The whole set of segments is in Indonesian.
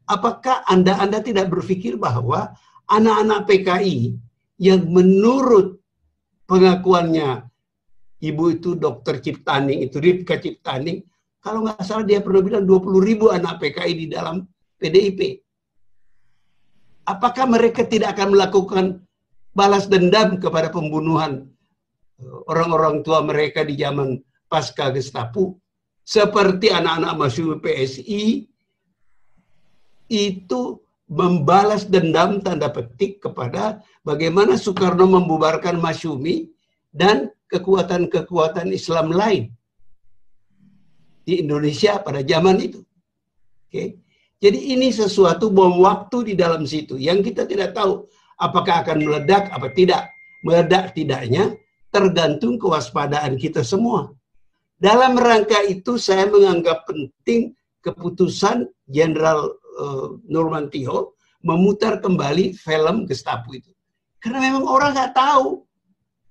apakah Anda tidak berpikir bahwa anak-anak PKI yang menurut pengakuannya ibu itu Dr. Ciptaning, itu Ripka Ciptaning, kalau nggak salah dia pernah bilang 20.000 anak PKI di dalam PDIP. Apakah mereka tidak akan melakukan balas dendam kepada pembunuhan orang-orang tua mereka di zaman pasca Gestapo? Seperti anak-anak mahasiswa PSI itu membalas dendam tanda petik kepada bagaimana Soekarno membubarkan Masyumi dan kekuatan-kekuatan Islam lain di Indonesia pada zaman itu. Oke. Jadi ini sesuatu bom waktu di dalam situ yang kita tidak tahu apakah akan meledak apa tidak. Meledak tidaknya tergantung kewaspadaan kita semua. Dalam rangka itu saya menganggap penting keputusan Jenderal Nurmantio memutar kembali film Gestapo itu. Karena memang orang nggak tahu.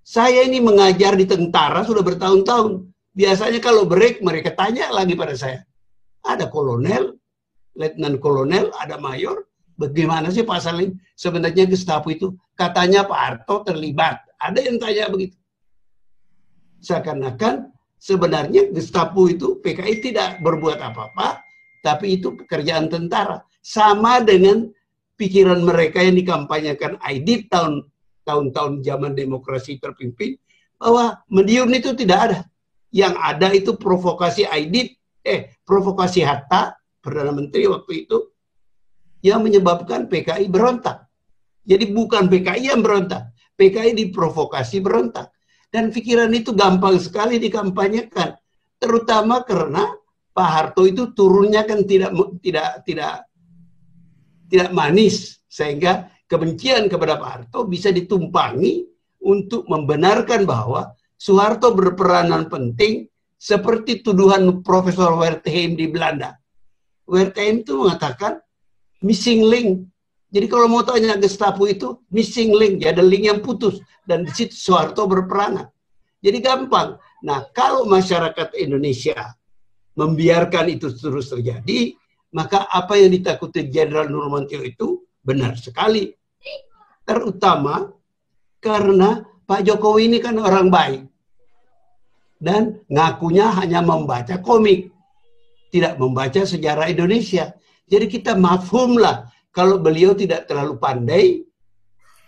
Saya ini mengajar di tentara sudah bertahun-tahun. Biasanya kalau break mereka tanya lagi pada saya. Ada kolonel, letnan kolonel, ada mayor. Bagaimana sih pasal ini? Sebenarnya Gestapo itu katanya Pak Harto terlibat. Ada yang tanya begitu. Seakan-akan sebenarnya Gestapo itu PKI tidak berbuat apa-apa, tapi itu pekerjaan tentara. Sama dengan pikiran mereka yang dikampanyekan Aidit tahun-tahun zaman demokrasi terpimpin, bahwa medium itu tidak ada. Yang ada itu provokasi Aidit, provokasi Hatta, Perdana Menteri waktu itu, yang menyebabkan PKI berontak. Jadi bukan PKI yang berontak, PKI diprovokasi berontak. Dan pikiran itu gampang sekali dikampanyekan, terutama karena Pak Harto itu turunnya kan tidak manis, sehingga kebencian kepada Pak Harto bisa ditumpangi untuk membenarkan bahwa Soeharto berperanan penting seperti tuduhan Profesor Wertheim di Belanda. Wertheim itu mengatakan missing link. Jadi kalau mau tanya Gestapo itu missing link, ya ada link yang putus dan di situ Soeharto berperanan. Jadi gampang. Nah, kalau masyarakat Indonesia membiarkan itu terus terjadi, maka apa yang ditakuti Jenderal Nurmantio itu benar sekali. Terutama karena Pak Jokowi ini kan orang baik. Dan ngakunya hanya membaca komik. Tidak membaca sejarah Indonesia. Jadi kita mafhumlah kalau beliau tidak terlalu pandai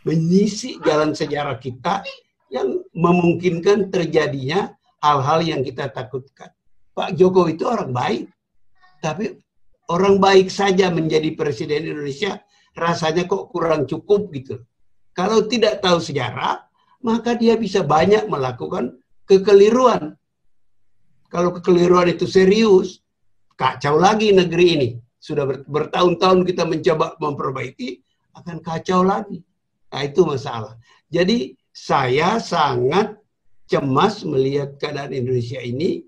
menyisi jalan sejarah kita yang memungkinkan terjadinya hal-hal yang kita takutkan. Pak Jokowi itu orang baik. Tapi orang baik saja menjadi presiden Indonesia rasanya kok kurang cukup gitu. Kalau tidak tahu sejarah, maka dia bisa banyak melakukan kekeliruan. Kalau kekeliruan itu serius, kacau lagi negeri ini. Sudah bertahun-tahun kita mencoba memperbaiki, akan kacau lagi. Nah itu masalah. Jadi saya sangat cemas melihat keadaan Indonesia ini.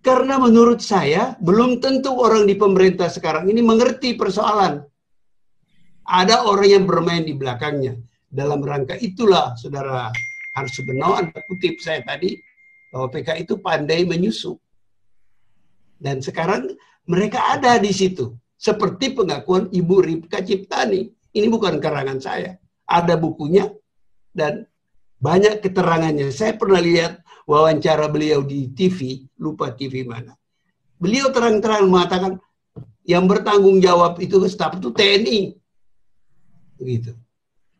Karena menurut saya, belum tentu orang di pemerintah sekarang ini mengerti persoalan. Ada orang yang bermain di belakangnya. Dalam rangka itulah, Saudara Harsubenau, Anda kutip saya tadi, bahwa PKI itu pandai menyusup. Dan sekarang mereka ada di situ. Seperti pengakuan Ibu Ripka Ciptaning. Ini bukan karangan saya. Ada bukunya dan banyak keterangannya. Saya pernah lihat wawancara beliau di TV, lupa TV mana. Beliau terang-terang mengatakan yang bertanggung jawab itu Gestapo itu TNI. Begitu.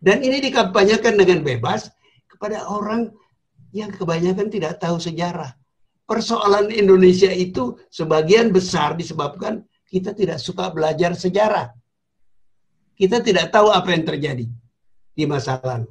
Dan ini dikampanyekan dengan bebas kepada orang yang kebanyakan tidak tahu sejarah. Persoalan Indonesia itu sebagian besar disebabkan kita tidak suka belajar sejarah. Kita tidak tahu apa yang terjadi di masa lalu.